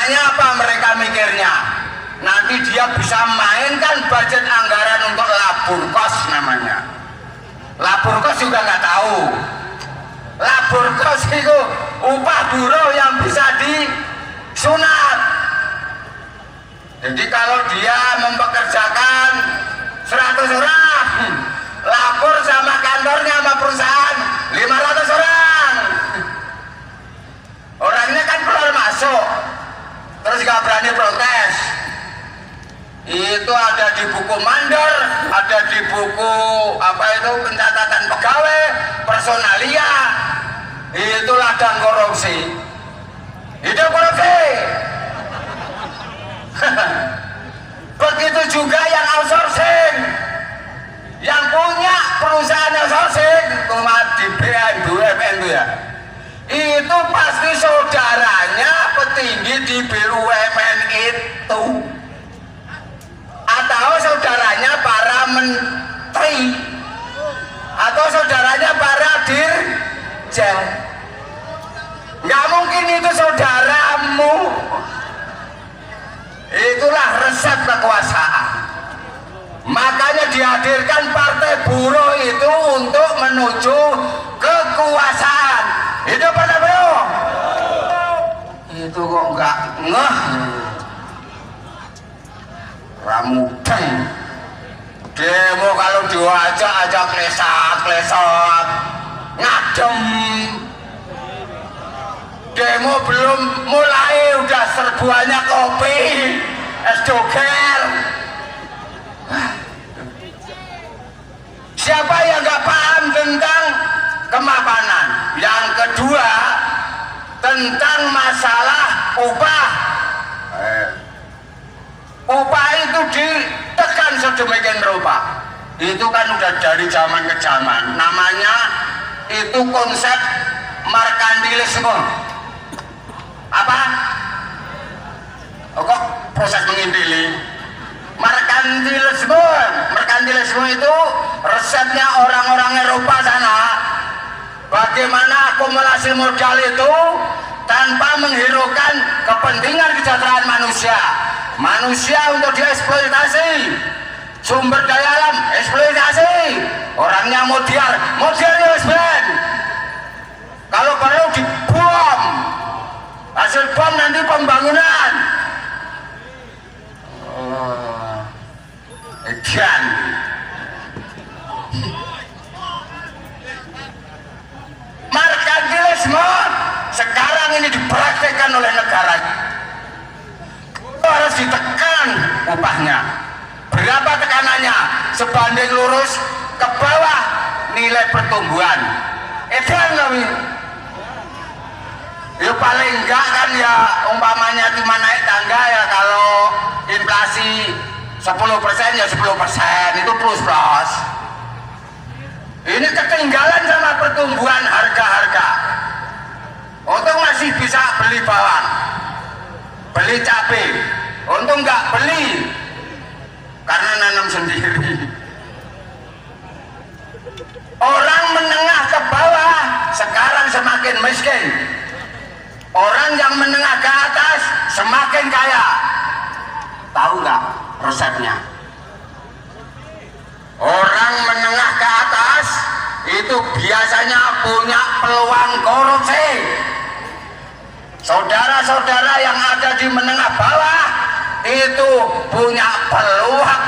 Makanya apa mereka mikirnya? Nanti dia bisa mainkan budget anggaran untuk labur kos namanya. Labur kos juga nggak tahu. Labur kos itu upah buruh yang bisa disunat. Jadi kalau dia mempekerjakan 100 orang, lapor sama kantornya sama perusahaan 500 orang. Orangnya kan keluar masuk, terus gak berani protes. Itu ada di buku mandor, ada di buku apa itu pencatatan pegawai, personalia. Itu ladang korupsi. Itu korupsi. Begitu juga yang outsourcing, yang punya perusahaan outsourcing, cuma di BUMN itu ya, itu pasti saudaranya petinggi di BUMN itu, atau saudaranya para menteri, atau saudaranya para dirjen. Nggak mungkin itu saudaramu. Itulah resep kekuasaan. Makanya dihadirkan partai buruh itu untuk menuju kekuasaan. Itu pada bro. Itu kok nggak ngeh. Ramudeng. Demo kalau diajak klesat, ngadem. Demo belum mulai udah serbuannya kopi, es doger. Siapa yang nggak paham tentang kemapanan? Yang kedua tentang masalah upah. Upah itu ditekan sedemikian rupa. Itu kan udah dari zaman ke zaman. Namanya itu konsep merkantilisme. Apa? Oh, kok proses mengintili? Merkantilisme itu resepnya orang-orang Eropa sana. Bagaimana akumulasi modal itu tanpa menghiraukan kepentingan kesejahteraan manusia. Manusia untuk dieksploitasi, sumber daya alam eksploitasi, orangnya modiar USB. Kalau perlu dibom, hasil bom nanti pembangunan. Edan. Merkantilisme sekarang ini dipraktekkan oleh negara. Harus ditekan upahnya. Berapa tekanannya? Sebanding lurus ke bawah nilai pertumbuhan. Edan kami. Ya paling enggak kan ya umpamanya cuma naik tangga ya, kalau inflasi 10% ya 10%, itu plus. Ini ketinggalan sama pertumbuhan harga-harga. Untung masih bisa beli bawang, beli cabai. Untung nggak beli karena nanam sendiri. Orang menengah ke bawah sekarang semakin miskin. Orang yang menengah ke atas semakin kaya. Tahu nggak resepnya? Orang menengah ke atas itu biasanya punya peluang korupsi. Saudara-saudara yang ada di menengah bawah itu punya peluang.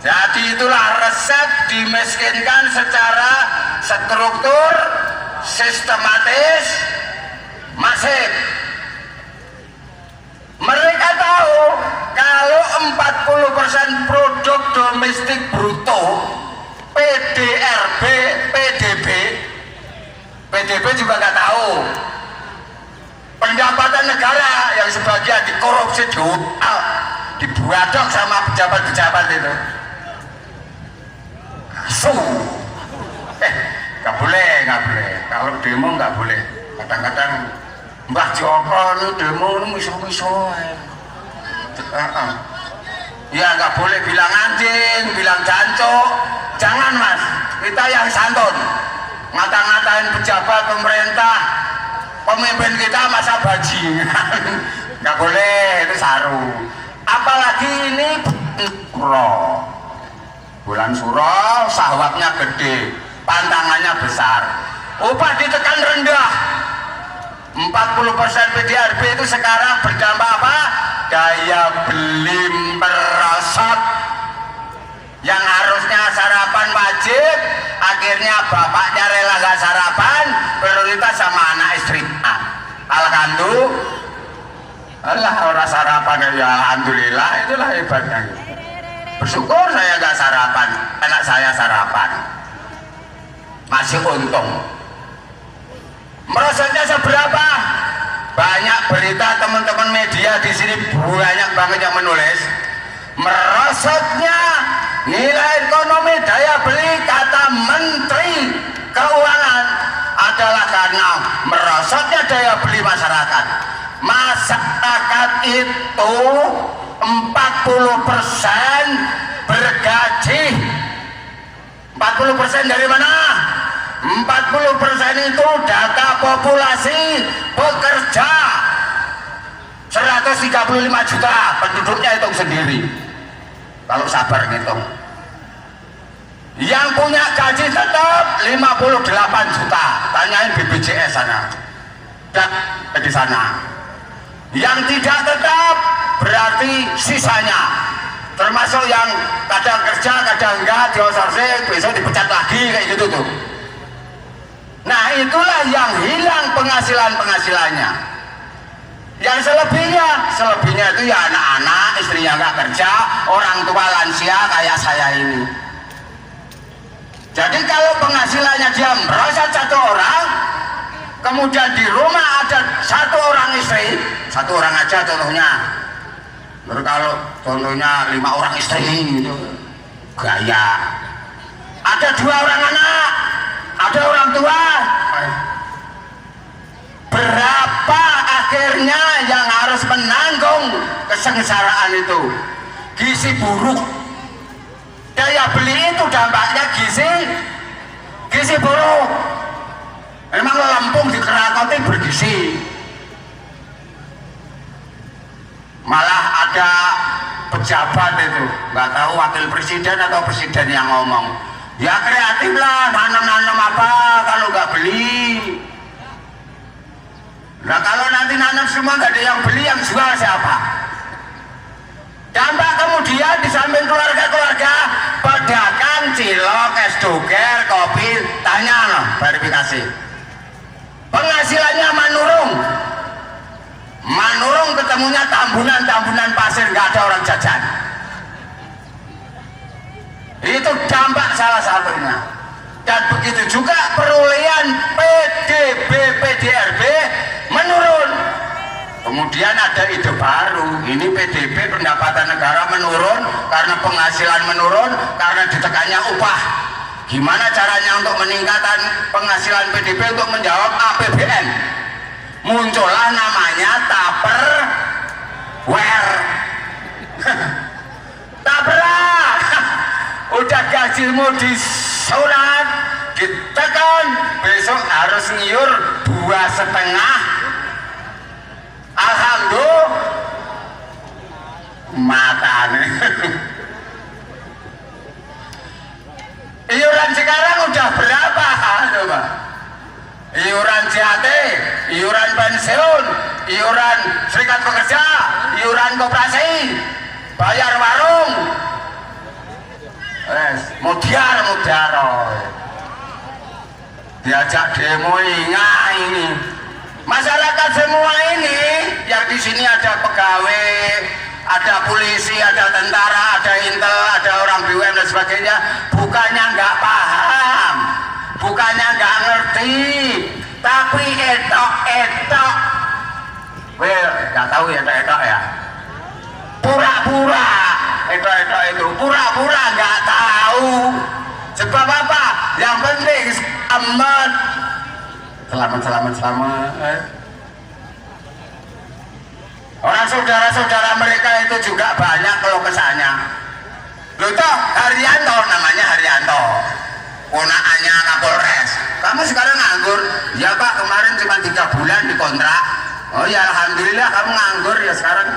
Jadi itulah resep dimiskinkan secara struktur, sistematis, masif. Mereka tahu kalau 40% produk domestik bruto, PDRB, PDB juga nggak tahu. Pendapatan negara yang sebagian dikorupsi, dibuadok sama pejabat-pejabat itu. Nggak boleh. Kalau demo nggak boleh. Kadang-kadang Mbah Joko ini demo ini miso-miso. Ya nggak boleh bilang anjing, bilang jancok. Jangan mas, kita yang santun. ngata-ngatain pejabat pemerintah, pemimpin kita masa bajingan. Nggak boleh, itu saru. Apalagi ini bulan suro, sahwatnya gede, pantangannya besar, upah ditekan rendah. 40% PDRB itu sekarang berdampak apa? Daya beli merosot. Yang harusnya sarapan wajib, akhirnya bapaknya rela gak sarapan, prioritas sama anak istri. Alhamdulillah, Allah orang sarapan ya alhamdulillah, itulah hebatnya. Bersyukur saya gak sarapan, anak saya sarapan, masih untung. Merosotnya seberapa? Banyak berita teman-teman media di sini banyak banget yang menulis merosotnya nilai ekonomi daya beli kata Menteri Keuangan adalah karena merosotnya daya beli masyarakat. Masyarakat itu 40% bergaji. 40% dari mana? 40% itu data populasi pekerja 135 juta penduduknya, hitung sendiri kalau sabar ngitung. Yang punya gaji tetap 58 juta, tanyain BPJS sana dan di sana. Yang tidak tetap berarti sisanya, termasuk yang kadang kerja kadang enggak, di outsourcing, besok dipecat lagi kayak gitu tuh. Nah itulah yang hilang penghasilannya. Yang selebihnya itu ya anak-anak, istrinya nggak kerja, orang tua lansia kayak saya ini. Jadi kalau penghasilannya dia merosot satu orang, kemudian di rumah ada satu orang istri, satu orang aja contohnya. Lalu kalau contohnya 5 orang istri itu gaya. Ada 2 orang anak, ada orang tua. Berapa akhirnya yang harus menanggung kesengsaraan itu? Gizi buruk. Daya beli itu dampaknya gizi buruk. Memang Lampung dikerakoti bergizi. Malah ada pejabat itu, nggak tahu wakil presiden atau presiden yang ngomong, ya kreatif lah, nanam-nanam apa kalau nggak beli. Nah kalau nanti nanam semua nggak ada yang beli, yang jual siapa? Dampak kemudian di samping keluarga-keluarga, pedagang cilok, es doger, kopi, tanya loh, verifikasi. Penghasilannya manurung ketemunya tambunan pasir, nggak ada orang jajan. Itu dampak salah satunya. Dan begitu juga perolehan PDRB menurun. Kemudian ada ide baru, ini PDB pendapatan negara menurun karena penghasilan menurun karena ditekannya upah. Gimana caranya untuk meningkatkan penghasilan PDB untuk menjawab APBN? Muncullah namanya Tupperware. Tabrak. Udah gajimu disurat, ditekan, besok harus ngiur 2,5. Alhamdulillah matane. Iuran sekarang udah berapa? Coba. Iuran JAT, iuran pensiun, iuran serikat pekerja, iuran koperasi, bayar warung. Mudiar. Diajak demo ini. Masyarakat semua ini yang di sini ada pegawai, ada polisi, ada tentara, ada intel, ada orang BUMN dan sebagainya, bukannya nggak paham, bukannya nggak ngerti, tapi etok. Well, nggak tahu ya etok ya. Pura-pura etok itu, pura-pura nggak tahu. Sebab apa? Yang penting selamat. Orang saudara-saudara mereka itu juga banyak kalau kesannya. Loh toh Haryanto namanya Haryanto, ponakannya Kapolres. kamu sekarang nganggur. Ya Pak, kemarin cuma 3 bulan dikontrak. Oh ya alhamdulillah kamu nganggur ya, sekarang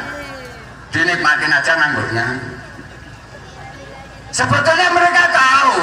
dinikmatin aja nganggurnya. Sebetulnya mereka tahu